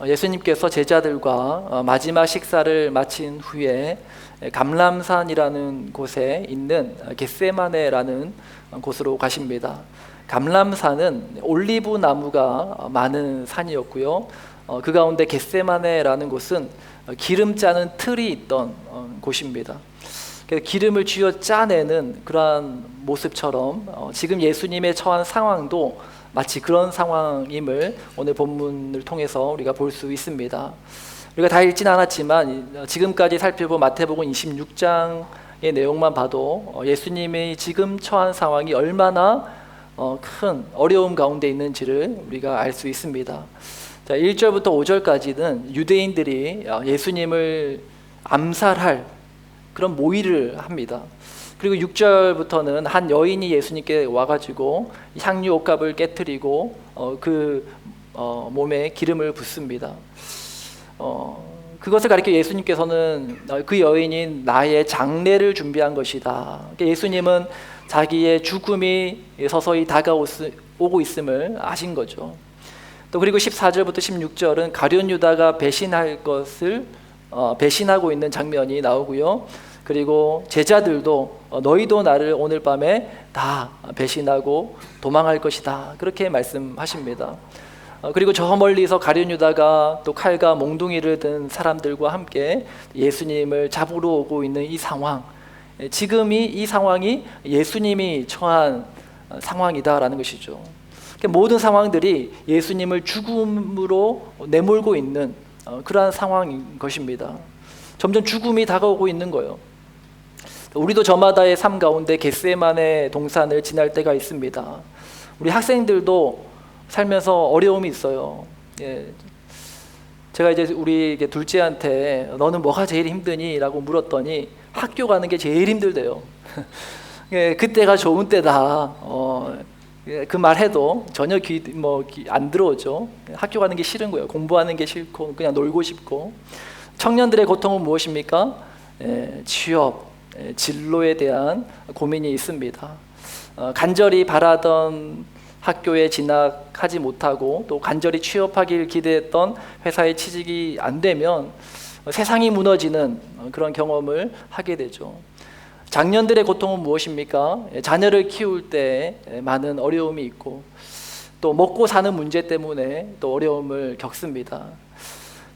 예수님께서 제자들과 마지막 식사를 마친 후에 감람산이라는 곳에 있는 겟세마네라는 곳으로 가십니다. 감람산은 올리브 나무가 많은 산이었고요. 그 가운데 겟세마네라는 곳은 기름 짜는 틀이 있던 곳입니다. 그래서 기름을 쥐어 짜내는 그러한 모습처럼 지금 예수님의 처한 상황도 마치 그런 상황임을 오늘 본문을 통해서 우리가 볼 수 있습니다. 우리가 다 읽진 않았지만 지금까지 살펴본 마태복음 26장의 내용만 봐도 예수님의 지금 처한 상황이 얼마나 큰 어려움 가운데 있는지를 우리가 알 수 있습니다. 자, 1절부터 5절까지는 유대인들이 예수님을 암살할 그런 모의를 합니다. 그리고 6절부터는 한 여인이 예수님께 와가지고 향유 옥합을 깨뜨리고 몸에 기름을 붓습니다. 그것을 가리켜 예수님께서는 그 여인이 나의 장례를 준비한 것이다. 예수님은 자기의 죽음이 서서히 다가오고 있음을 아신 거죠. 또 그리고 14절부터 16절은 가룟 유다가 배신할 것을 배신하고 있는 장면이 나오고요. 그리고 제자들도 너희도 나를 오늘 밤에 다 배신하고 도망할 것이다, 그렇게 말씀하십니다. 그리고 저 멀리서 가룟 유다가 또 칼과 몽둥이를 든 사람들과 함께 예수님을 잡으러 오고 있는 이 상황, 지금이 이 상황이 예수님이 처한 상황이다라는 것이죠. 모든 상황들이 예수님을 죽음으로 내몰고 있는 그러한 상황인 것입니다. 점점 죽음이 다가오고 있는 거예요. 우리도 저마다의 삶 가운데 겟세마네 동산을 지날 때가 있습니다. 우리 학생들도 살면서 어려움이 있어요. 제가 이제 우리 둘째한테 너는 뭐가 제일 힘드니? 라고 물었더니 학교 가는 게 제일 힘들대요. 그때가 좋은 때다. 그 말 해도 전혀 안 들어오죠. 학교 가는 게 싫은 거예요. 공부하는 게 싫고 그냥 놀고 싶고. 청년들의 고통은 무엇입니까? 취업, 진로에 대한 고민이 있습니다. 간절히 바라던 학교에 진학하지 못하고 또 간절히 취업하길 기대했던 회사에 취직이 안 되면 세상이 무너지는 그런 경험을 하게 되죠. 장년들의 고통은 무엇입니까? 자녀를 키울 때 많은 어려움이 있고 또 먹고 사는 문제 때문에 또 어려움을 겪습니다.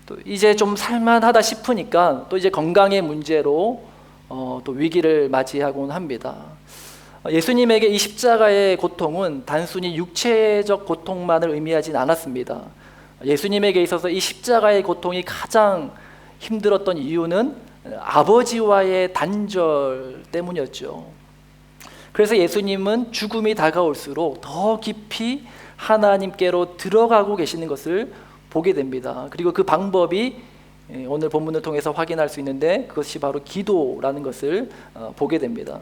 또 이제 좀 살만하다 싶으니까 또 이제 건강의 문제로 또 위기를 맞이하곤 합니다. 예수님에게 이 십자가의 고통은 단순히 육체적 고통만을 의미하진 않았습니다. 예수님에게 있어서 이 십자가의 고통이 가장 힘들었던 이유는 아버지와의 단절 때문이었죠. 그래서 예수님은 죽음이 다가올수록 더 깊이 하나님께로 들어가고 계시는 것을 보게 됩니다. 그리고 그 방법이 오늘 본문을 통해서 확인할 수 있는데 그것이 바로 기도라는 것을 보게 됩니다.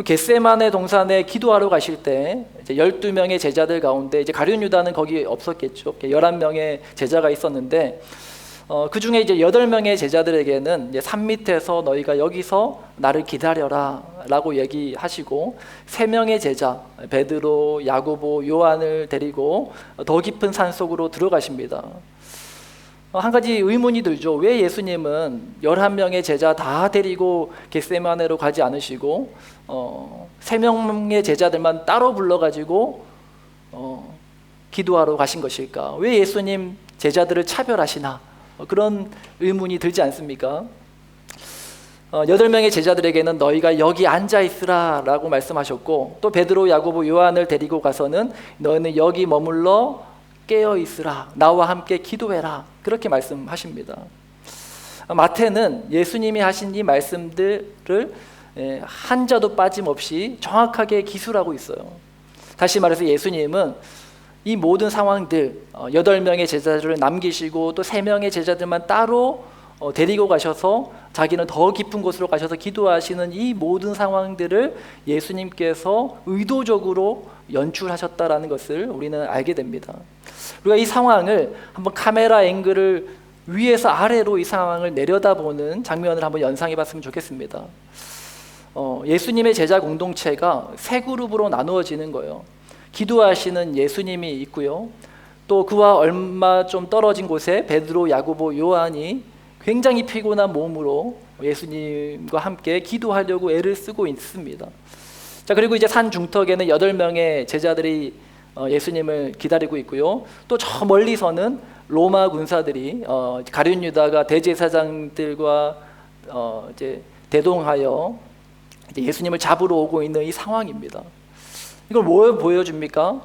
겟세마네 동산에 기도하러 가실 때 이제 12명의 제자들 가운데 이제 가룟 유다는 거기 없었겠죠. 11명의 제자가 있었는데 그 중에 이제 8명의 제자들에게는 이제 산 밑에서 너희가 여기서 나를 기다려라 라고 얘기하시고 3명의 제자 베드로, 야고보, 요한을 데리고 더 깊은 산 속으로 들어가십니다. 한 가지 의문이 들죠. 왜 예수님은 11명의 제자 다 데리고 겟세마네로 가지 않으시고 3명의 제자들만 따로 불러가지고 기도하러 가신 것일까? 왜 예수님 제자들을 차별하시나? 그런 의문이 들지 않습니까? 8명의 제자들에게는 너희가 여기 앉아 있으라 라고 말씀하셨고 또 베드로, 야고보, 요한을 데리고 가서는 너희는 여기 머물러 깨어 있으라, 나와 함께 기도해라, 그렇게 말씀하십니다. 마태는 예수님이 하신 이 말씀들을 한자도 빠짐없이 정확하게 기술하고 있어요. 다시 말해서 예수님은 이 모든 상황들 8명의 제자들을 남기시고 또 3명의 제자들만 따로 데리고 가셔서 자기는 더 깊은 곳으로 가셔서 기도하시는 이 모든 상황들을 예수님께서 의도적으로 연출하셨다라는 것을 우리는 알게 됩니다. 우리가 이 상황을 한번 카메라 앵글을 위에서 아래로 이 상황을 내려다보는 장면을 한번 연상해 봤으면 좋겠습니다. 예수님의 제자 공동체가 세 그룹으로 나누어지는 거예요. 기도하시는 예수님이 있고요. 또 그와 얼마 좀 떨어진 곳에 베드로, 야고보, 요한이 굉장히 피곤한 몸으로 예수님과 함께 기도하려고 애를 쓰고 있습니다. 자, 그리고 이제 산 중턱에는 8명의 제자들이 예수님을 기다리고 있고요. 또 저 멀리서는 로마 군사들이 가룟 유다가 대제사장들과 이제 대동하여 이제 예수님을 잡으러 오고 있는 이 상황입니다. 이걸 뭘 보여줍니까?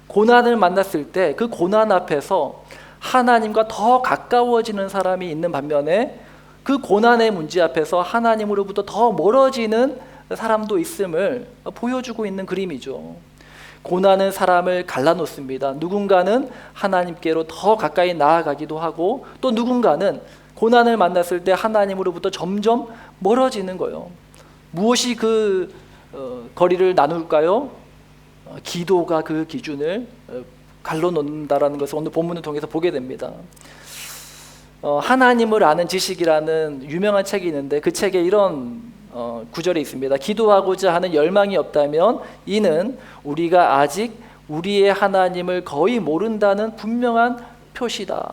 고난을 만났을 때 그 고난 앞에서 하나님과 더 가까워지는 사람이 있는 반면에 그 고난의 문제 앞에서 하나님으로부터 더 멀어지는 사람도 있음을 보여주고 있는 그림이죠. 고난은 사람을 갈라놓습니다. 누군가는 하나님께로 더 가까이 나아가기도 하고, 또 누군가는 고난을 만났을 때 하나님으로부터 점점 멀어지는 거예요. 무엇이 그 거리를 나눌까요? 기도가 그 기준을 갈라놓는다라는 것을 오늘 본문을 통해서 보게 됩니다. 하나님을 아는 지식이라는 유명한 책이 있는데 그 책에 이런 구절이 있습니다. 기도하고자 하는 열망이 없다면 이는 우리가 아직 우리의 하나님을 거의 모른다는 분명한 표시다.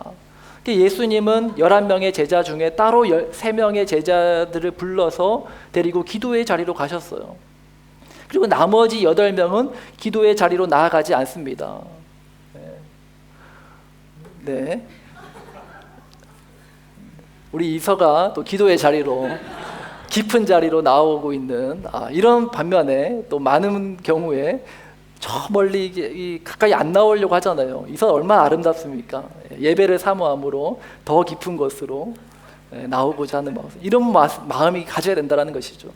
예수님은 11명의 제자 중에 따로 3명의 제자들을 불러서 데리고 기도의 자리로 가셨어요. 그리고 나머지 8명은 기도의 자리로 나아가지 않습니다. 네. 우리 이서가 또 기도의 자리로, 깊은 자리로 나오고 있는 이런 반면에 또 많은 경우에 저 멀리 가까이 안 나오려고 하잖아요. 이서 얼마나 아름답습니까? 예배를 사모함으로 더 깊은 곳으로 나오고자 하는 마음, 이런 마음이 가져야 된다는 것이죠.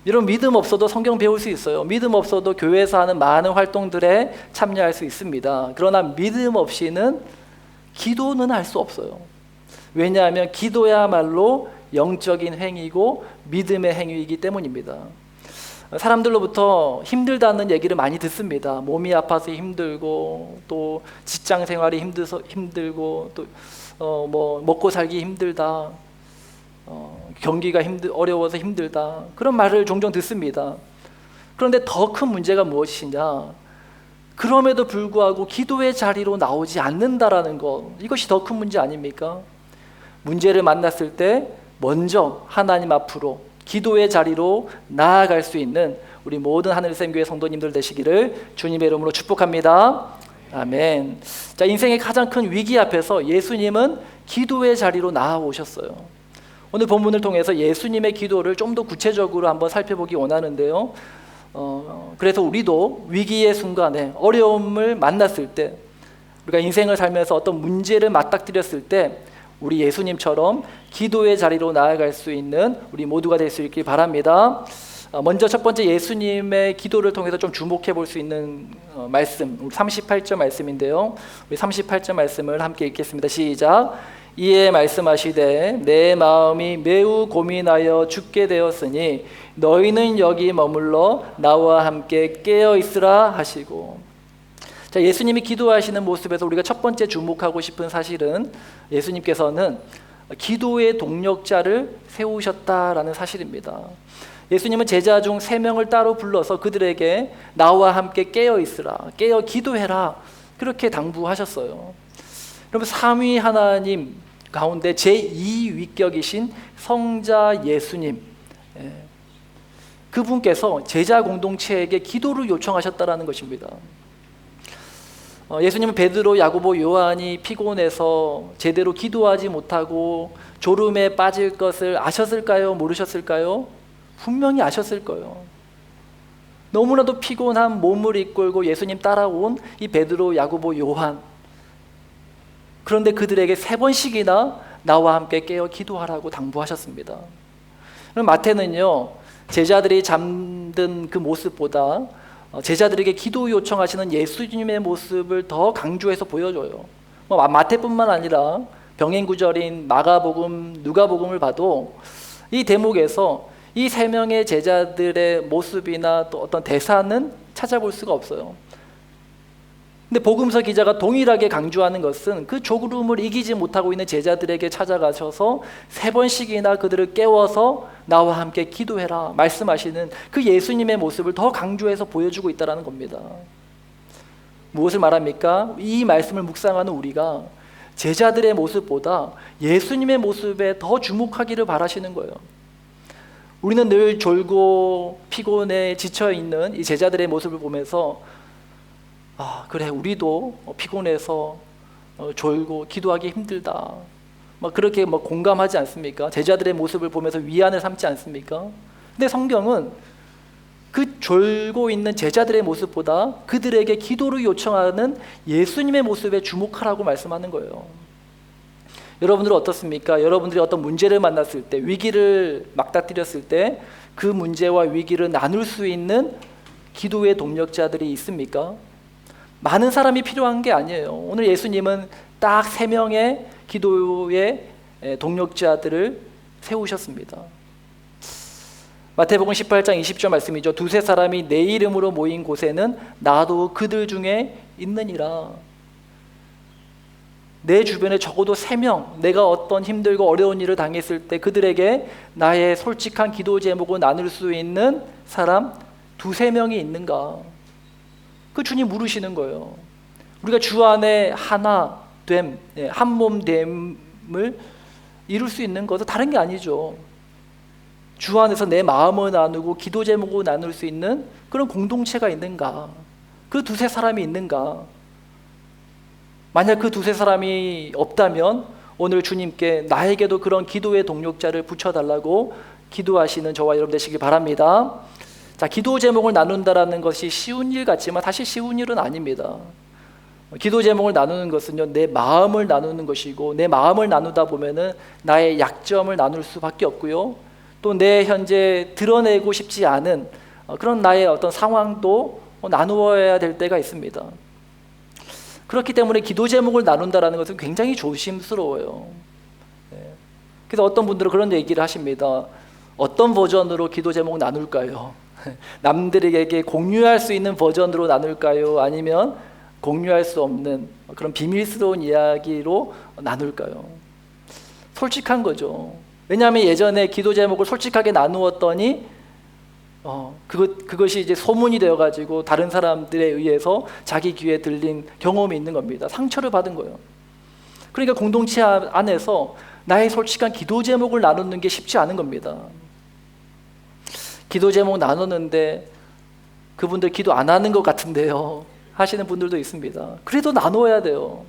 이런 믿음 없어도 성경 배울 수 있어요. 믿음 없어도 교회에서 하는 많은 활동들에 참여할 수 있습니다. 그러나 믿음 없이는 기도는 할 수 없어요. 왜냐하면 기도야말로 영적인 행위고 믿음의 행위이기 때문입니다. 사람들로부터 힘들다는 얘기를 많이 듣습니다. 몸이 아파서 힘들고, 또 직장 생활이 힘들고, 또 뭐 먹고 살기 힘들다, 경기가 어려워서 힘들다, 그런 말을 종종 듣습니다. 그런데 더 큰 문제가 무엇이냐? 그럼에도 불구하고 기도의 자리로 나오지 않는다라는 것, 이것이 더 큰 문제 아닙니까? 문제를 만났을 때 먼저 하나님 앞으로 기도의 자리로 나아갈 수 있는 우리 모든 하늘샘교회 성도님들 되시기를 주님의 이름으로 축복합니다. 아멘. 자, 인생의 가장 큰 위기 앞에서 예수님은 기도의 자리로 나아오셨어요. 오늘 본문을 통해서 예수님의 기도를 좀 더 구체적으로 한번 살펴보기 원하는데요. 그래서 우리도 위기의 순간에, 어려움을 만났을 때, 우리가 인생을 살면서 어떤 문제를 맞닥뜨렸을 때 우리 예수님처럼 기도의 자리로 나아갈 수 있는 우리 모두가 될 수 있길 바랍니다. 먼저 첫 번째 예수님의 기도를 통해서 좀 주목해 볼 수 있는 말씀, 우리 38절 말씀인데요. 우리 38절 말씀을 함께 읽겠습니다. 시작. 이에 말씀하시되 내 마음이 매우 고민하여 죽게 되었으니 너희는 여기 머물러 나와 함께 깨어 있으라 하시고. 자, 예수님이 기도하시는 모습에서 우리가 첫 번째 주목하고 싶은 사실은 예수님께서는 기도의 동력자를 세우셨다라는 사실입니다. 예수님은 제자 중 3명을 따로 불러서 그들에게 나와 함께 깨어 있으라, 깨어 기도해라, 그렇게 당부하셨어요. 여러분, 삼위 하나님 가운데 제2위격이신 성자 예수님, 그분께서 제자 공동체에게 기도를 요청하셨다라는 것입니다. 예수님은 베드로, 야고보, 요한이 피곤해서 제대로 기도하지 못하고 졸음에 빠질 것을 아셨을까요? 모르셨을까요? 분명히 아셨을 거예요. 너무나도 피곤한 몸을 이끌고 예수님 따라온 이 베드로, 야고보, 요한, 그런데 그들에게 3번씩이나 나와 함께 깨어 기도하라고 당부하셨습니다. 마태는요, 제자들이 잠든 그 모습보다 제자들에게 기도 요청하시는 예수님의 모습을 더 강조해서 보여줘요. 마태뿐만 아니라 병행 구절인 마가복음, 누가복음을 봐도 이 대목에서 이 3명의 제자들의 모습이나 또 어떤 대사는 찾아볼 수가 없어요. 근데 복음서 기자가 동일하게 강조하는 것은 그 졸음을 이기지 못하고 있는 제자들에게 찾아가셔서 3번씩이나 그들을 깨워서 나와 함께 기도해라 말씀하시는 그 예수님의 모습을 더 강조해서 보여주고 있다는 겁니다. 무엇을 말합니까? 이 말씀을 묵상하는 우리가 제자들의 모습보다 예수님의 모습에 더 주목하기를 바라시는 거예요. 우리는 늘 졸고 피곤해 지쳐있는 이 제자들의 모습을 보면서 그래, 우리도 피곤해서 졸고 기도하기 힘들다, 그렇게 공감하지 않습니까? 제자들의 모습을 보면서 위안을 삼지 않습니까? 근데 성경은 그 졸고 있는 제자들의 모습보다 그들에게 기도를 요청하는 예수님의 모습에 주목하라고 말씀하는 거예요. 여러분들은 어떻습니까? 여러분들이 어떤 문제를 만났을 때, 위기를 맞닥뜨렸을 때 그 문제와 위기를 나눌 수 있는 기도의 동력자들이 있습니까? 많은 사람이 필요한 게 아니에요. 오늘 예수님은 딱 3명의 기도의 동력자들을 세우셨습니다. 마태복음 18장 20절 말씀이죠. 두세 사람이 내 이름으로 모인 곳에는 나도 그들 중에 있느니라. 내 주변에 적어도 3명, 내가 어떤 힘들고 어려운 일을 당했을 때 그들에게 나의 솔직한 기도 제목을 나눌 수 있는 사람 2-3명이 있는가? 그 주님 물으시는 거예요. 우리가 주 안에 하나 됨, 한 몸 됨을 이룰 수 있는 것은 다른 게 아니죠. 주 안에서 내 마음을 나누고 기도 제목을 나눌 수 있는 그런 공동체가 있는가? 그 2-3사람이 있는가? 만약 그 2-3사람이 없다면 오늘 주님께 나에게도 그런 기도의 동력자를 붙여달라고 기도하시는 저와 여러분 되시길 바랍니다. 자, 기도 제목을 나눈다라는 것이 쉬운 일 같지만 사실 쉬운 일은 아닙니다. 기도 제목을 나누는 것은요, 내 마음을 나누는 것이고, 내 마음을 나누다 보면은 나의 약점을 나눌 수밖에 없고요, 또 내 현재 드러내고 싶지 않은 그런 나의 어떤 상황도 나누어야 될 때가 있습니다. 그렇기 때문에 기도 제목을 나눈다라는 것은 굉장히 조심스러워요. 그래서 어떤 분들은 그런 얘기를 하십니다. 어떤 버전으로 기도 제목 나눌까요? 남들에게 공유할 수 있는 버전으로 나눌까요? 아니면 공유할 수 없는 그런 비밀스러운 이야기로 나눌까요? 솔직한 거죠. 왜냐하면 예전에 기도 제목을 솔직하게 나누었더니 그것이 이제 소문이 되어가지고 다른 사람들에 의해서 자기 귀에 들린 경험이 있는 겁니다. 상처를 받은 거예요. 그러니까 공동체 안에서 나의 솔직한 기도 제목을 나누는 게 쉽지 않은 겁니다. 기도 제목 나누는데 그분들 기도 안 하는 것 같은데요 하시는 분들도 있습니다. 그래도 나눠야 돼요.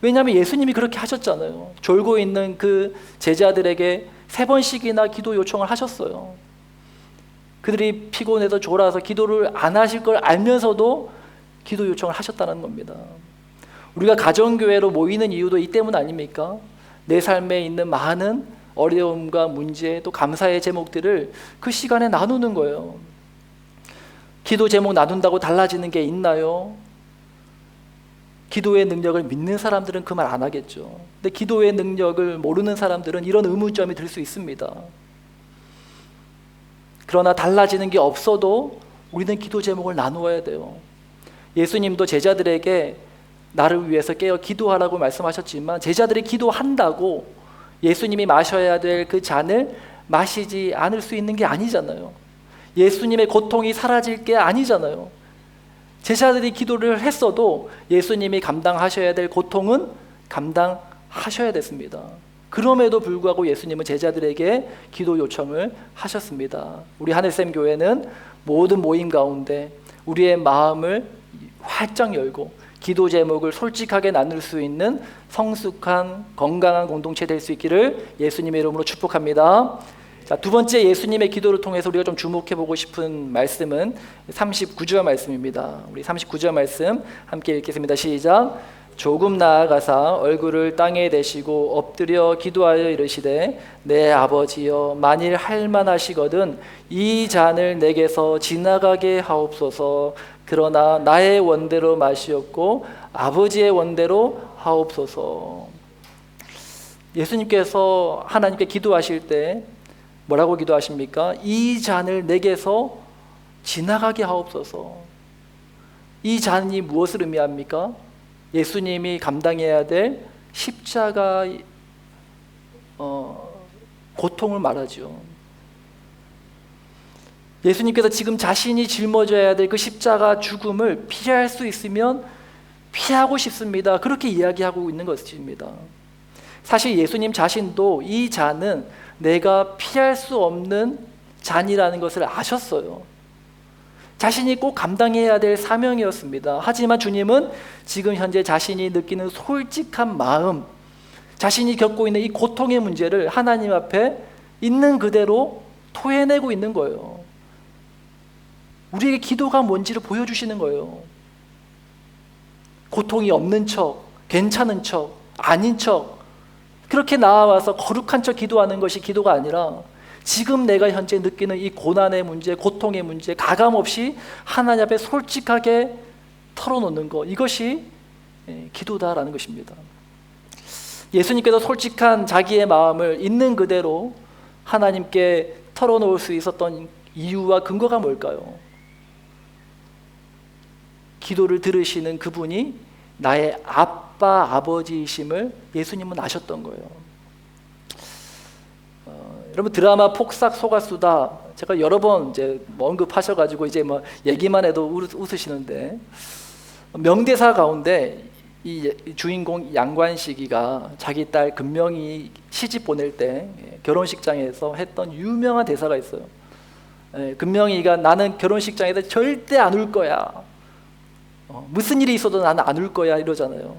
왜냐하면 예수님이 그렇게 하셨잖아요. 졸고 있는 그 제자들에게 3번씩이나 기도 요청을 하셨어요. 그들이 피곤해서 졸아서 기도를 안 하실 걸 알면서도 기도 요청을 하셨다는 겁니다. 우리가 가정교회로 모이는 이유도 이 때문 아닙니까? 내 삶에 있는 많은 어려움과 문제, 또 감사의 제목들을 그 시간에 나누는 거예요. 기도 제목 나눈다고 달라지는 게 있나요? 기도의 능력을 믿는 사람들은 그 말 안 하겠죠. 근데 기도의 능력을 모르는 사람들은 이런 의문점이 들 수 있습니다. 그러나 달라지는 게 없어도 우리는 기도 제목을 나누어야 돼요. 예수님도 제자들에게 나를 위해서 깨어 기도하라고 말씀하셨지만 제자들이 기도한다고 예수님이 마셔야 될 그 잔을 마시지 않을 수 있는 게 아니잖아요. 예수님의 고통이 사라질 게 아니잖아요. 제자들이 기도를 했어도 예수님이 감당하셔야 될 고통은 감당하셔야 됐습니다. 그럼에도 불구하고 예수님은 제자들에게 기도 요청을 하셨습니다. 우리 하늘샘 교회는 모든 모임 가운데 우리의 마음을 활짝 열고 기도 제목을 솔직하게 나눌 수 있는 성숙한 건강한 공동체 될 수 있기를 예수님의 이름으로 축복합니다. 자, 두 번째 예수님의 기도를 통해서 우리가 좀 주목해 보고 싶은 말씀은 39절 말씀입니다. 우리 39절 말씀 함께 읽겠습니다. 시작. 조금 나아가사 얼굴을 땅에 대시고 엎드려 기도하여 이르시되 내 아버지여 만일 할만하시거든 이 잔을 내게서 지나가게 하옵소서. 그러나 나의 원대로 마시옵고 아버지의 원대로 하옵소서. 예수님께서 하나님께 기도하실 때 뭐라고 기도하십니까? 이 잔을 내게서 지나가게 하옵소서. 이 잔이 무엇을 의미합니까? 예수님이 감당해야 될 십자가 고통을 말하죠. 예수님께서 지금 자신이 짊어져야 될 그 십자가 죽음을 피할 수 있으면 피하고 싶습니다. 그렇게 이야기하고 있는 것입니다. 사실 예수님 자신도 이 잔은 내가 피할 수 없는 잔이라는 것을 아셨어요. 자신이 꼭 감당해야 될 사명이었습니다. 하지만 주님은 지금 현재 자신이 느끼는 솔직한 마음, 자신이 겪고 있는 이 고통의 문제를 하나님 앞에 있는 그대로 토해내고 있는 거예요. 우리에게 기도가 뭔지를 보여주시는 거예요. 고통이 없는 척, 괜찮은 척, 아닌 척, 그렇게 나와서 거룩한 척 기도하는 것이 기도가 아니라 지금 내가 현재 느끼는 이 고난의 문제, 고통의 문제 가감없이 하나님 앞에 솔직하게 털어놓는 것, 이것이 기도다라는 것입니다. 예수님께서 솔직한 자기의 마음을 있는 그대로 하나님께 털어놓을 수 있었던 이유와 근거가 뭘까요? 기도를 들으시는 그분이 나의 아빠, 아버지이심을 예수님은 아셨던 거예요. 여러분, 드라마 폭삭 속았수다 제가 여러 번 이제 언급하셔가지고 이제 뭐 얘기만 해도 웃으시는데, 명대사 가운데 이 주인공 양관식이가 자기 딸 금명이 시집 보낼 때 결혼식장에서 했던 유명한 대사가 있어요. 금명이가 나는 결혼식장에서 절대 안 울 거야. 무슨 일이 있어도 나는 안 울 거야 이러잖아요.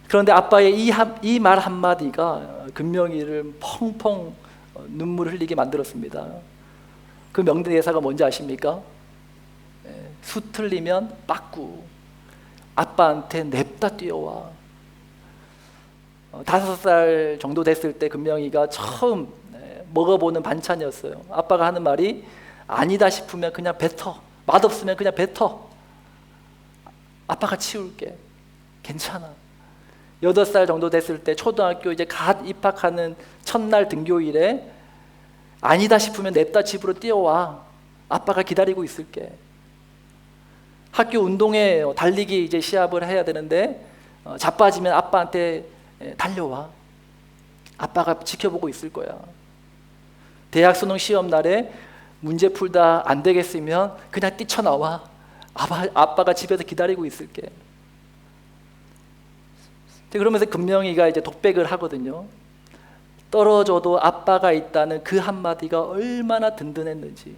그런데 아빠의 이 말 한마디가 금명이를 펑펑 눈물을 흘리게 만들었습니다. 그 명대사가 뭔지 아십니까? 수 틀리면 빠꾸, 아빠한테 냅다 뛰어와. 5살 정도 됐을 때 금명이가 처음 먹어보는 반찬이었어요. 아빠가 하는 말이 아니다 싶으면 그냥 뱉어, 맛없으면 그냥 뱉어, 아빠가 치울게, 괜찮아. 8살 정도 됐을 때 초등학교 이제 갓 입학하는 첫날 등교일에 아니다 싶으면 냅다 집으로 뛰어와, 아빠가 기다리고 있을게. 학교 운동회 달리기 이제 시합을 해야 되는데 자빠지면 아빠한테 달려와, 아빠가 지켜보고 있을 거야. 대학 수능 시험 날에 문제 풀다 안 되겠으면 그냥 뛰쳐나와, 아빠가 집에서 기다리고 있을게. 그러면서 금명이가 이제 독백을 하거든요. 떨어져도 아빠가 있다는 그 한마디가 얼마나 든든했는지,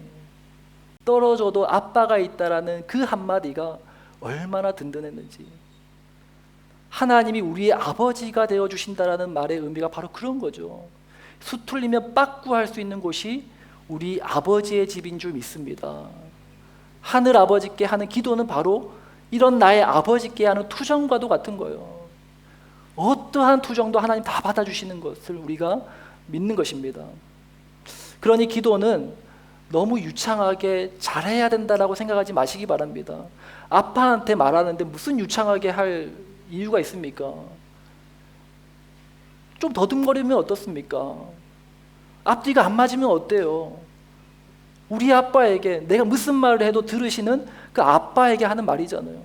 떨어져도 아빠가 있다라는 그 한마디가 얼마나 든든했는지. 하나님이 우리의 아버지가 되어주신다라는 말의 의미가 바로 그런 거죠. 수 틀리면 빠꾸할 수 있는 곳이 우리 아버지의 집인 줄 믿습니다. 하늘 아버지께 하는 기도는 바로 이런 나의 아버지께 하는 투정과도 같은 거예요. 어떠한 투정도 하나님 다 받아주시는 것을 우리가 믿는 것입니다. 그러니 기도는 너무 유창하게 잘해야 된다라고 생각하지 마시기 바랍니다. 아빠한테 말하는데 무슨 유창하게 할 이유가 있습니까? 좀 더듬거리면 어떻습니까? 앞뒤가 안 맞으면 어때요? 우리 아빠에게 내가 무슨 말을 해도 들으시는 그 아빠에게 하는 말이잖아요.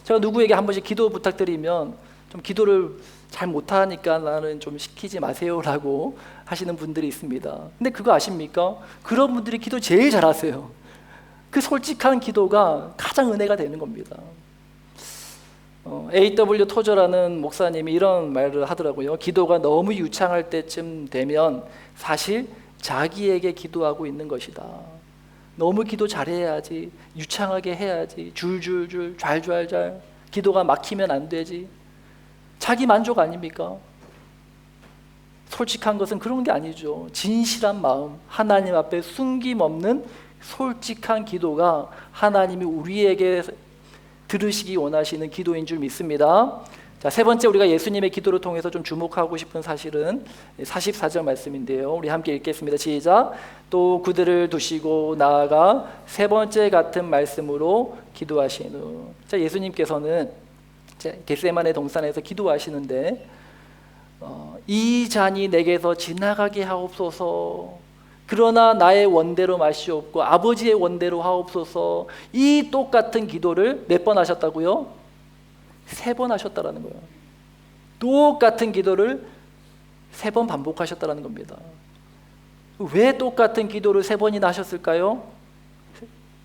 제가 누구에게 한 번씩 기도 부탁드리면 좀 기도를 잘 못하니까 나는 좀 시키지 마세요라고 하시는 분들이 있습니다. 근데 그거 아십니까? 그런 분들이 기도 제일 잘하세요. 그 솔직한 기도가 가장 은혜가 되는 겁니다. A.W. 토저라는 목사님이 이런 말을 하더라고요. 기도가 너무 유창할 때쯤 되면 사실 자기에게 기도하고 있는 것이다. 너무 기도 잘해야지, 유창하게 해야지, 줄줄줄 잘잘잘 기도가 막히면 안 되지. 자기 만족 아닙니까? 솔직한 것은 그런 게 아니죠. 진실한 마음, 하나님 앞에 숨김없는 솔직한 기도가 하나님이 우리에게 들으시기 원하시는 기도인 줄 믿습니다. 자, 세 번째 우리가 예수님의 기도를 통해서 좀 주목하고 싶은 사실은 44절 말씀인데요. 우리 함께 읽겠습니다. 시작. 또 그들을 두시고 나아가 세 번째 같은 말씀으로 기도하신 후. 자, 예수님께서는 겟세마네 동산에서 기도하시는데 이 잔이 내게서 지나가게 하옵소서. 그러나 나의 원대로 마시옵고 아버지의 원대로 하옵소서. 이 똑같은 기도를 몇 번 하셨다고요? 3번 하셨다라는 거예요. 똑같은 기도를 3번 반복하셨다라는 겁니다. 왜 똑같은 기도를 3번이나 하셨을까요?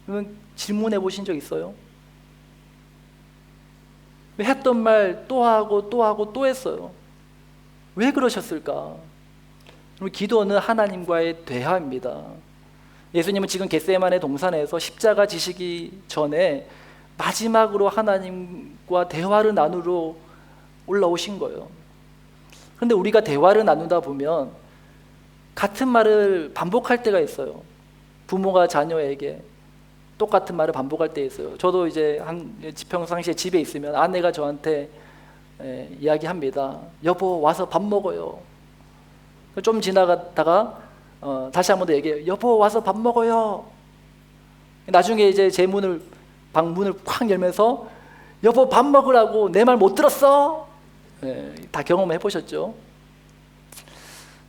그러면 질문해 보신 적 있어요? 왜 했던 말 또 하고 또 하고 또 했어요? 왜 그러셨을까? 기도는 하나님과의 대화입니다. 예수님은 지금 겟세마네 동산에서 십자가 지시기 전에 마지막으로 하나님과 대화를 나누러 올라오신 거예요. 그런데 우리가 대화를 나누다 보면 같은 말을 반복할 때가 있어요. 부모가 자녀에게 똑같은 말을 반복할 때 있어요. 저도 이제 평상시에 집에 있으면 아내가 저한테 이야기합니다. 여보 와서 밥 먹어요. 좀 지나가다가 다시 한 번 더 얘기해요. 여보 와서 밥 먹어요. 나중에 이제 제 방문을 콱 열면서 여보 밥 먹으라고 내 말 못 들었어? 다 경험해 보셨죠?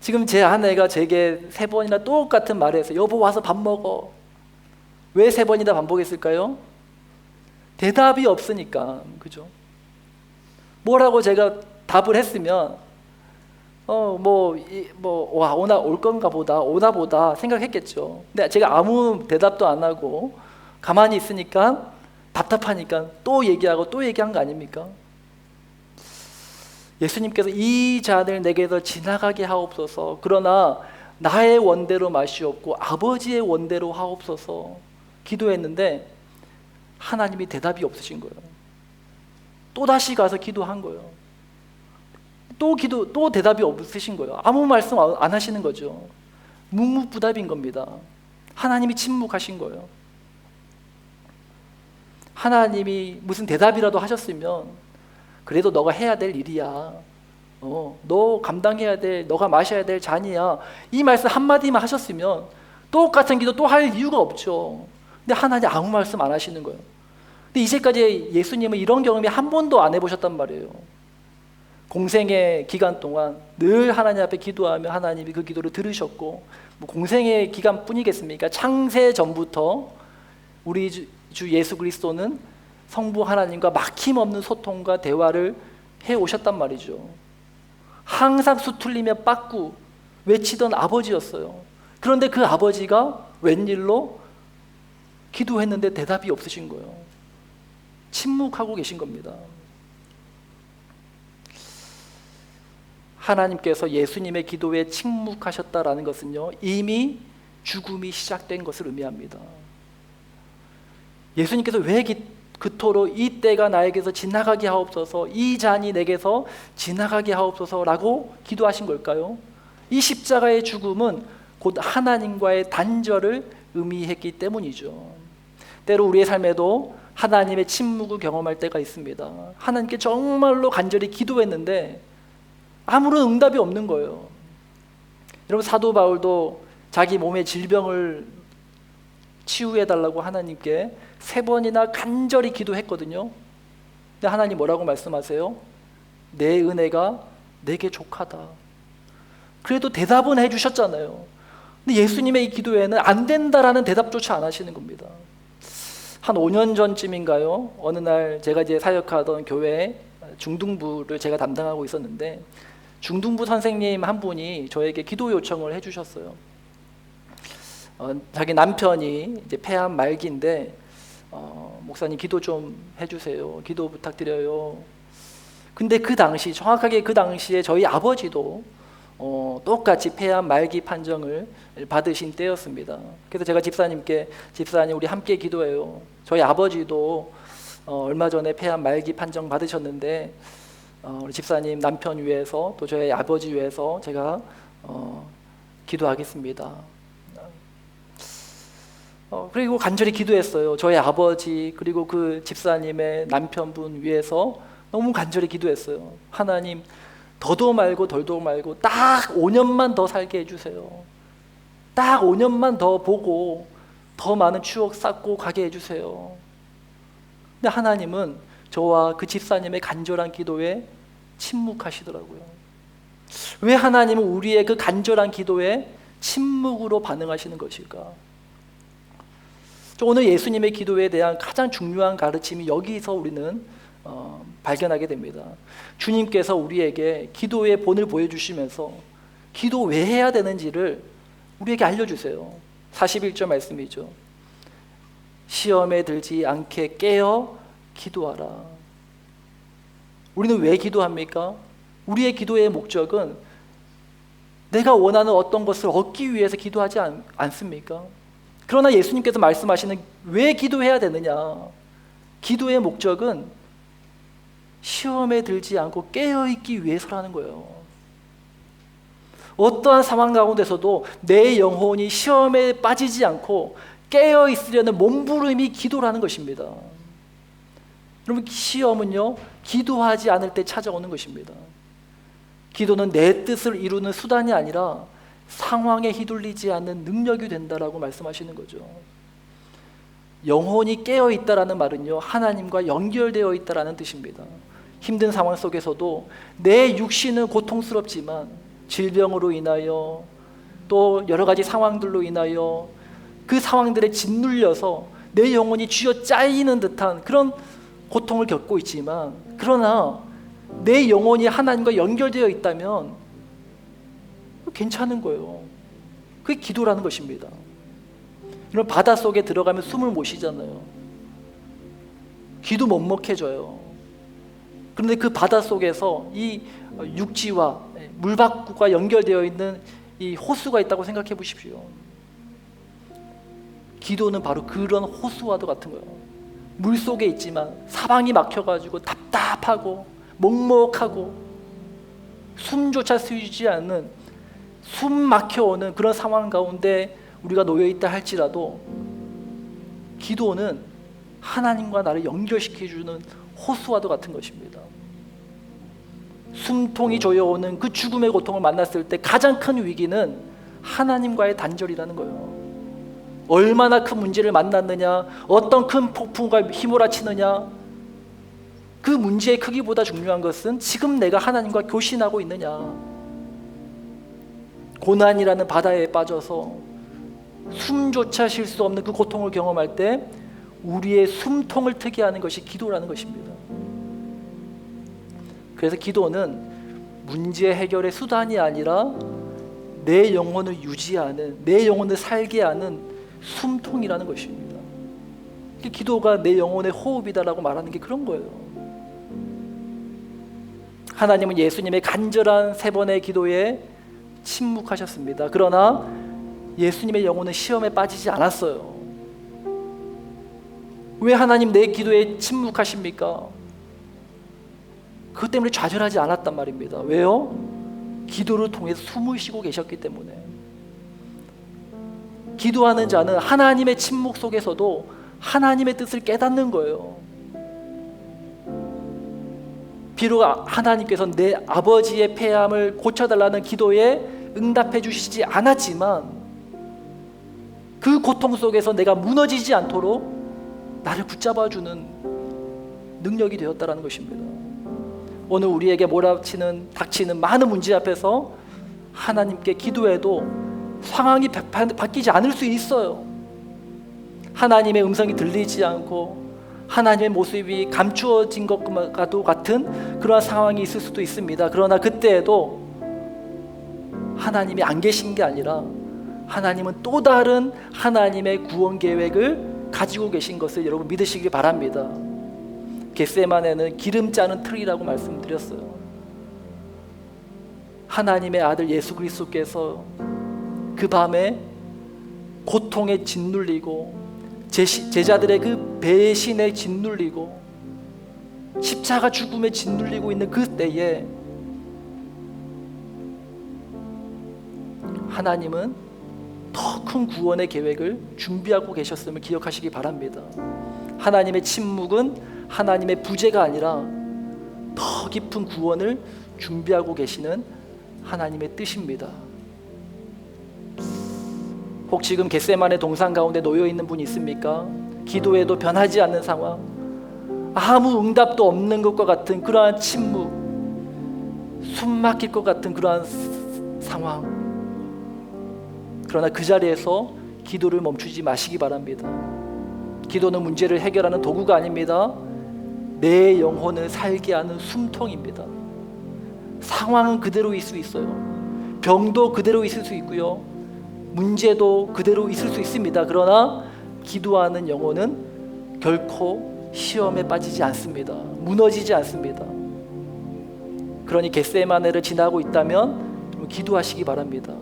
지금 제 아내가 제게 3번이나 똑같은 말을 해서 여보 와서 밥 먹어. 왜 3번이나 반복했을까요? 대답이 없으니까. 그죠? 뭐라고 제가 답을 했으면 오나 올 건가 보다, 오나 보다 생각했겠죠. 근데 제가 아무 대답도 안 하고 가만히 있으니까 답답하니까 또 얘기하고 또 얘기한 거 아닙니까? 예수님께서 이 잔을 내게서 지나가게 하옵소서. 그러나 나의 원대로 마시옵고 아버지의 원대로 하옵소서. 기도했는데 하나님이 대답이 없으신 거예요. 또 다시 가서 기도한 거예요. 또 대답이 없으신 거예요. 아무 말씀 안 하시는 거죠. 묵묵부답인 겁니다. 하나님이 침묵하신 거예요. 하나님이 무슨 대답이라도 하셨으면 그래도 너가 해야 될 일이야. 너 감당해야 될, 너가 마셔야 될 잔이야. 이 말씀 한마디만 하셨으면 똑같은 기도 또 할 이유가 없죠. 근데 하나님 아무 말씀 안 하시는 거예요. 근데 이제까지 예수님은 이런 경험이 한 번도 안 해보셨단 말이에요. 공생의 기간 동안 늘 하나님 앞에 기도하며 하나님이 그 기도를 들으셨고, 공생의 기간뿐이겠습니까? 창세 전부터 우리 주 예수 그리스도는 성부 하나님과 막힘없는 소통과 대화를 해오셨단 말이죠. 항상 수틀리며 빠꾸 외치던 아버지였어요. 그런데 그 아버지가 웬일로 기도했는데 대답이 없으신 거예요. 침묵하고 계신 겁니다. 하나님께서 예수님의 기도에 침묵하셨다라는 것은요, 이미 죽음이 시작된 것을 의미합니다. 예수님께서 왜 그토록 이 때가 나에게서 지나가게 하옵소서, 이 잔이 내게서 지나가게 하옵소서라고 기도하신 걸까요? 이 십자가의 죽음은 곧 하나님과의 단절을 의미했기 때문이죠. 때로 우리의 삶에도 하나님의 침묵을 경험할 때가 있습니다. 하나님께 정말로 간절히 기도했는데 아무런 응답이 없는 거예요. 여러분, 사도 바울도 자기 몸의 질병을 치유해달라고 하나님께 3번이나 간절히 기도했거든요. 근데 하나님 뭐라고 말씀하세요? 내 은혜가 내게 족하다. 그래도 대답은 해주셨잖아요. 근데 예수님의 이 기도에는 안 된다라는 대답조차 안 하시는 겁니다. 한 5년 전쯤인가요? 어느 날 제가 이제 사역하던 교회 중등부를 제가 담당하고 있었는데, 중등부 선생님 한 분이 저에게 기도 요청을 해주셨어요. 자기 남편이 이제 폐암 말기인데 목사님 기도 좀 해주세요. 기도 부탁드려요. 근데 정확하게 그 당시에 저희 아버지도 똑같이 폐암 말기 판정을 받으신 때였습니다. 그래서 제가 집사님께, 집사님 우리 함께 기도해요. 저희 아버지도 얼마 전에 폐암 말기 판정 받으셨는데 우리 집사님 남편 위해서 또 저희 아버지 위해서 제가 기도하겠습니다. 그리고 간절히 기도했어요. 저희 아버지 그리고 그 집사님의 남편분 위해서 너무 간절히 기도했어요. 하나님 더도 말고 덜도 말고 딱 5년만 더 살게 해주세요. 딱 5년만 더 보고 더 많은 추억 쌓고 가게 해주세요. 근데 하나님은 저와 그 집사님의 간절한 기도에 침묵하시더라고요. 왜 하나님은 우리의 그 간절한 기도에 침묵으로 반응하시는 것일까? 오늘 예수님의 기도에 대한 가장 중요한 가르침이 여기서 우리는 발견하게 됩니다. 주님께서 우리에게 기도의 본을 보여주시면서 기도 왜 해야 되는지를 우리에게 알려주세요. 41절 말씀이죠. 시험에 들지 않게 깨어 기도하라. 우리는 왜 기도합니까? 우리의 기도의 목적은 내가 원하는 어떤 것을 얻기 위해서 기도하지 않습니까? 그러나 예수님께서 말씀하시는 왜 기도해야 되느냐? 기도의 목적은 시험에 들지 않고 깨어있기 위해서라는 거예요. 어떠한 상황 가운데서도 내 영혼이 시험에 빠지지 않고 깨어있으려는 몸부림이 기도라는 것입니다. 여러분, 시험은요, 기도하지 않을 때 찾아오는 것입니다. 기도는 내 뜻을 이루는 수단이 아니라 상황에 휘둘리지 않는 능력이 된다라고 말씀하시는 거죠. 영혼이 깨어있다라는 말은요, 하나님과 연결되어 있다라는 뜻입니다. 힘든 상황 속에서도 내 육신은 고통스럽지만 질병으로 인하여 또 여러 가지 상황들로 인하여 그 상황들에 짓눌려서 내 영혼이 쥐어짜이는 듯한 그런 고통을 겪고 있지만, 그러나 내 영혼이 하나님과 연결되어 있다면 괜찮은 거예요. 그게 기도라는 것입니다. 여러분, 바닷속에 들어가면 숨을 못 쉬잖아요. 귀도 먹먹해져요. 그런데 그 바닷속에서 이 육지와 물밖과 연결되어 있는 이 호수가 있다고 생각해 보십시오. 기도는 바로 그런 호수와도 같은 거예요. 물속에 있지만 사방이 막혀가지고 답답하고 먹먹하고 숨조차 쉬지 않는, 숨 막혀오는 그런 상황 가운데 우리가 놓여있다 할지라도 기도는 하나님과 나를 연결시켜주는 호수와도 같은 것입니다. 숨통이 조여오는 그 죽음의 고통을 만났을 때 가장 큰 위기는 하나님과의 단절이라는 거예요. 얼마나 큰 문제를 만났느냐, 어떤 큰 폭풍과 휘몰아치느냐, 그 문제의 크기보다 중요한 것은 지금 내가 하나님과 교신하고 있느냐. 고난이라는 바다에 빠져서 숨조차 쉴 수 없는 그 고통을 경험할 때 우리의 숨통을 트게 하는 것이 기도라는 것입니다. 그래서 기도는 문제 해결의 수단이 아니라 내 영혼을 유지하는, 내 영혼을 살게 하는 숨통이라는 것입니다. 기도가 내 영혼의 호흡이다라고 말하는 게 그런 거예요. 하나님은 예수님의 간절한 3번의 기도에 침묵하셨습니다. 그러나 예수님의 영혼은 시험에 빠지지 않았어요. 왜 하나님 내 기도에 침묵하십니까? 그것 때문에 좌절하지 않았단 말입니다. 왜요? 기도를 통해서 숨을 쉬고 계셨기 때문에. 기도하는 자는 하나님의 침묵 속에서도 하나님의 뜻을 깨닫는 거예요. 비록 하나님께서 내 아버지의 폐암을 고쳐달라는 기도에 응답해 주시지 않았지만 그 고통 속에서 내가 무너지지 않도록 나를 붙잡아주는 능력이 되었다는 것입니다. 오늘 우리에게 닥치는 많은 문제 앞에서 하나님께 기도해도 상황이 바뀌지 않을 수 있어요. 하나님의 음성이 들리지 않고 하나님의 모습이 감추어진 것과도 같은 그러한 상황이 있을 수도 있습니다. 그러나 그때에도 하나님이 안 계신 게 아니라 하나님은 또 다른 하나님의 구원 계획을 가지고 계신 것을 여러분 믿으시기 바랍니다. 겟세마네는 기름 짜는 틀이라고 말씀드렸어요. 하나님의 아들 예수 그리스도께서 그 밤에 고통에 짓눌리고 제자들의 그 배신에 짓눌리고 십자가 죽음에 짓눌리고 있는 그 때에 하나님은 더 큰 구원의 계획을 준비하고 계셨음을 기억하시기 바랍니다. 하나님의 침묵은 하나님의 부재가 아니라 더 깊은 구원을 준비하고 계시는 하나님의 뜻입니다. 혹 지금 겟세마네 동산 가운데 놓여 있는 분이 있습니까? 기도해도 변하지 않는 상황, 아무 응답도 없는 것과 같은 그러한 침묵, 숨 막힐 것 같은 그러한 상황. 그러나 그 자리에서 기도를 멈추지 마시기 바랍니다. 기도는 문제를 해결하는 도구가 아닙니다. 내 영혼을 살게 하는 숨통입니다. 상황은 그대로일 수 있어요. 병도 그대로 있을 수 있고요. 문제도 그대로 있을 수 있습니다. 그러나 기도하는 영혼은 결코 시험에 빠지지 않습니다. 무너지지 않습니다. 그러니 겟세마네를 지나고 있다면 기도하시기 바랍니다.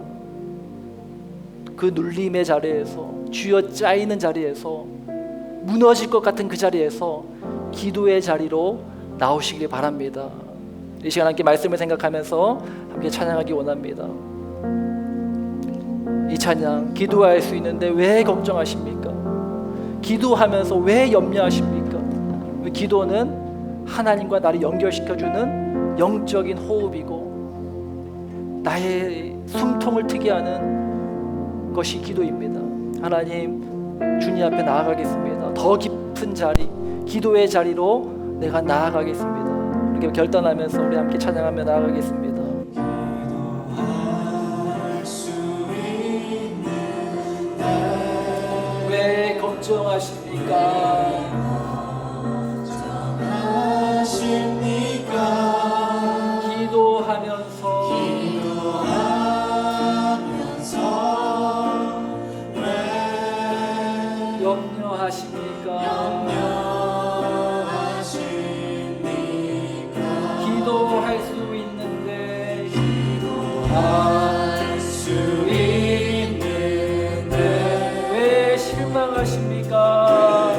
그 눌림의 자리에서, 쥐어 짜이는 자리에서, 무너질 것 같은 그 자리에서 기도의 자리로 나오시길 바랍니다. 이 시간 함께 말씀을 생각하면서 함께 찬양하기 원합니다. 이 찬양, 기도할 수 있는데 왜 걱정하십니까? 기도하면서 왜 염려하십니까? 기도는 하나님과 나를 연결시켜주는 영적인 호흡이고 나의 숨통을 트게 하는 것이 기도입니다. 하나님, 주님 앞에 나아가겠습니다. 더 깊은 자리, 기도의 자리로 내가 나아가겠습니다. 이렇게 결단하면서 우리 함께 찬양하며 나아가겠습니다. 왜 걱정하십니까? 기도하면서 왜 염려하십니까? 기도할 수 있는데 왜 실망하십니까?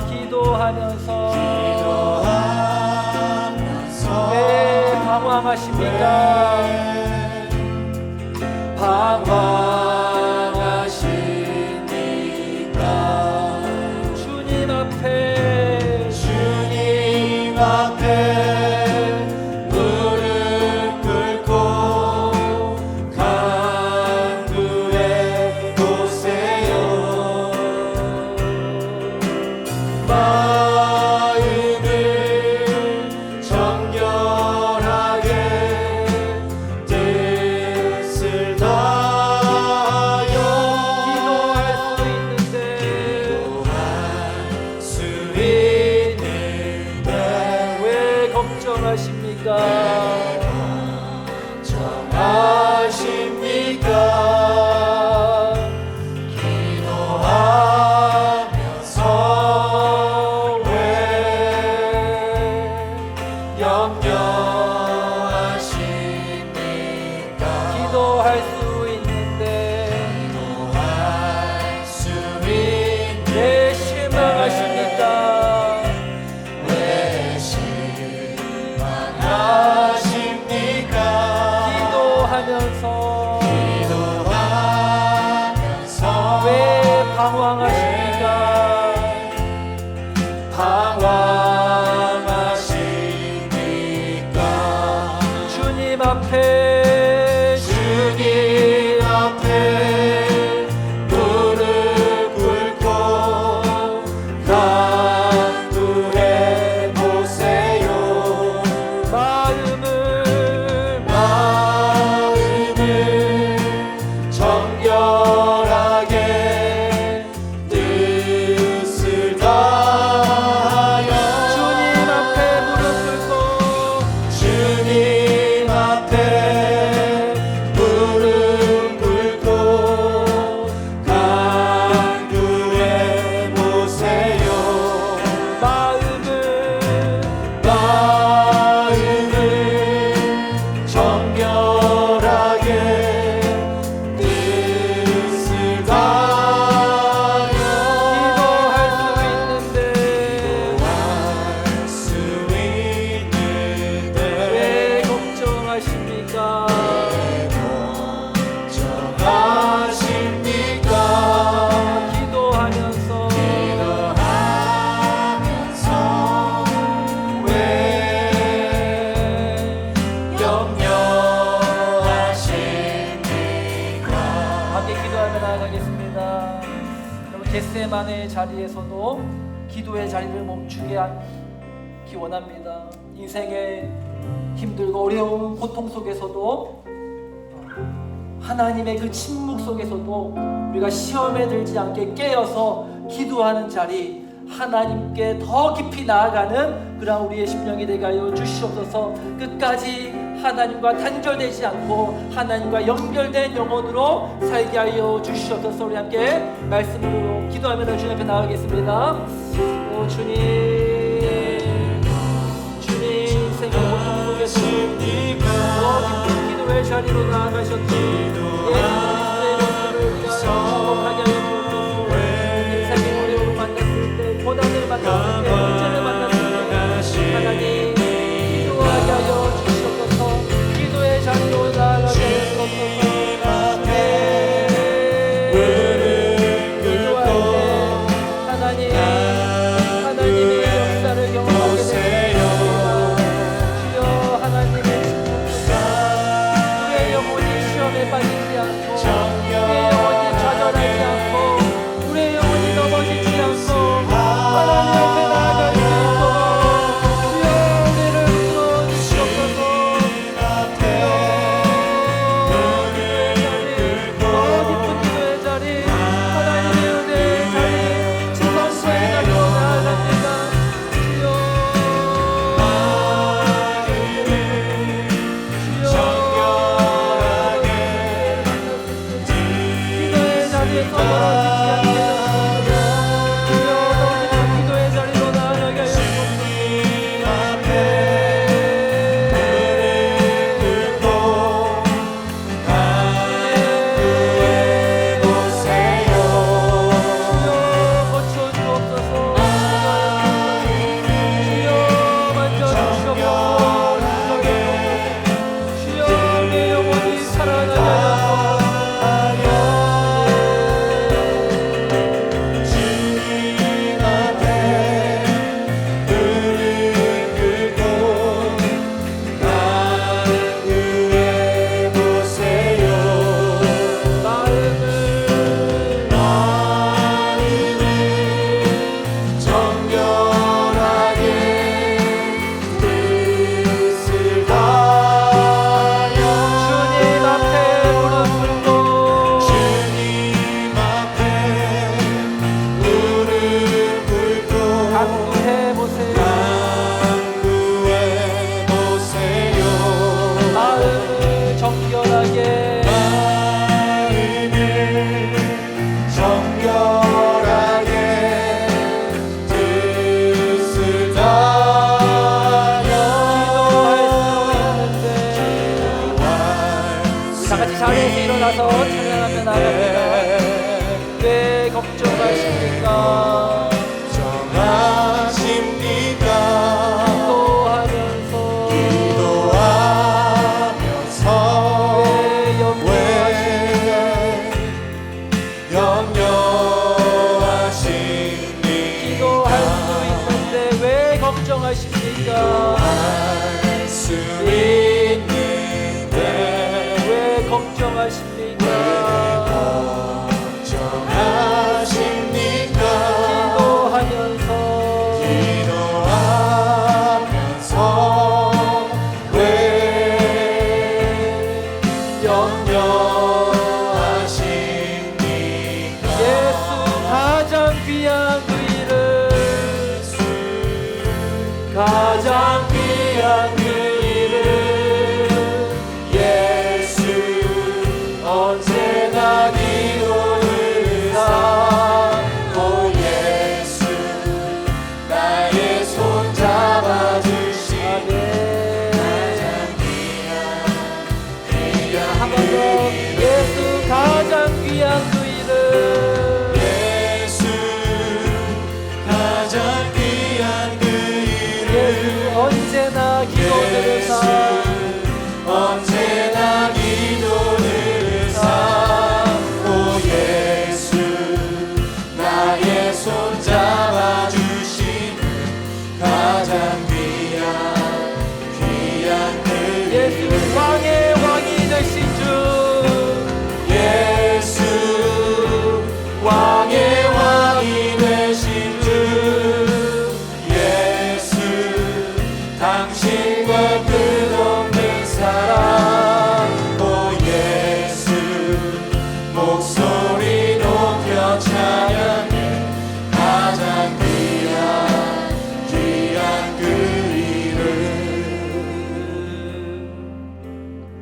기도하면서 왜 방황하십니까? 주님 앞에 무릎 꿇고 간구해 보세요. 마음을 정결하게 뜻을 다하여 기도할 수 있는데 왜 걱정하십니까? 기도하면서 왜 염려하십니까? 기도할 수 있는데 왜 실망하십니까? 기도하면서 왜 방황하십니까? 주님 앞에 무릎 꿇고 간구해 보세요. 마음을 정결하게 뜻을 다하여 주님 앞에 무릎 꿇고 간구해 보세요. 마음을 정결하게 뜻을 다하여 기도할 수 있는데 왜 걱정하십니까? 기도하면서 왜 염려하십니까? 함께 기도하며 나아가겠습니다. 여러분, 겟세마네 자리에서도 기도의 자리를 멈추게 하기 원합니다. 인생의 힘들고 어려운 고통 속에서도, 하나님의 그 침묵 속에서도 우리가 시험에 들지 않게 깨어서 기도하는 자리, 하나님께 더 깊이 나아가는 그런 우리의 심령이 되게 하여 주시옵소서. 끝까지 하나님과 단절되지 않고 하나님과 연결된 영혼으로 살게 하여 주시옵소서. 우리 함께 말씀으로 기도하며 주님 앞에 나가겠습니다. 오 주님, 주님 생의 고통 속에서 기쁜 기도의 자리로 나아가셨지. 예수 그리스도의 모습을 축복하게 하여 주옵소서. 인생의 어려움을 만났을 때, 고난을 만났을 때, 문제를 만났을 때 하나님 기도하게 하여 주시옵소서. 기도의 자리로 나아가게 하여 주옵소서. 기도할 때 하나님의 역사를 경험하게 되시옵소서. 주여 하나님의 우리의 영혼이 시험에 빠지지 않고 우리의 영혼이 좌절하지 않고 우리의 영혼이 넘어지지 않고 하나님 앞에 나아갈 수 있도록 주여 우리를 이끌어 주시옵소서. 주여 깊은 기도의 자리, 하나님의 은혜의 자리, 진성소의 자리로 나아갑니다. 주여 기도의 자리에서 멀어지지 않게 하옵소서. 주여 더 깊은 기도의 자리로 나아가게 하여 주옵소서. 주여 고쳐 주옵소서. 주여 만져 주시옵소서. 주여 내 영혼이 살아나게 하여 주님 앞에 무릎 꿇고 간구해 보세요. 마음을 정결하게 다 같이 자리에서 일어나서 찬양하며 나갑니다. 왜 걱정하십니까? 기도할 수 있는데 왜 걱정하십니까? 왜 걱정하십니까? 예수 가장 귀한 그 이름, 가장 귀한 그 이름, 예수 언제나 기도를 쌓고 예수 나의 손 잡아주시네. 가장 귀한 한 번 더 예수 가장 귀한 그 이름, 예수 가장 귀한 그 이름, 예수 언제나 기도를 언제나 기도를 쌓고 예수 나의 손 잡아주시는 가장 귀한 그 예수 왕의 왕이 되신 주, 예수 왕의 왕이 되신 주, 예수 당신과 끝없는 사랑, 오 예수 목소리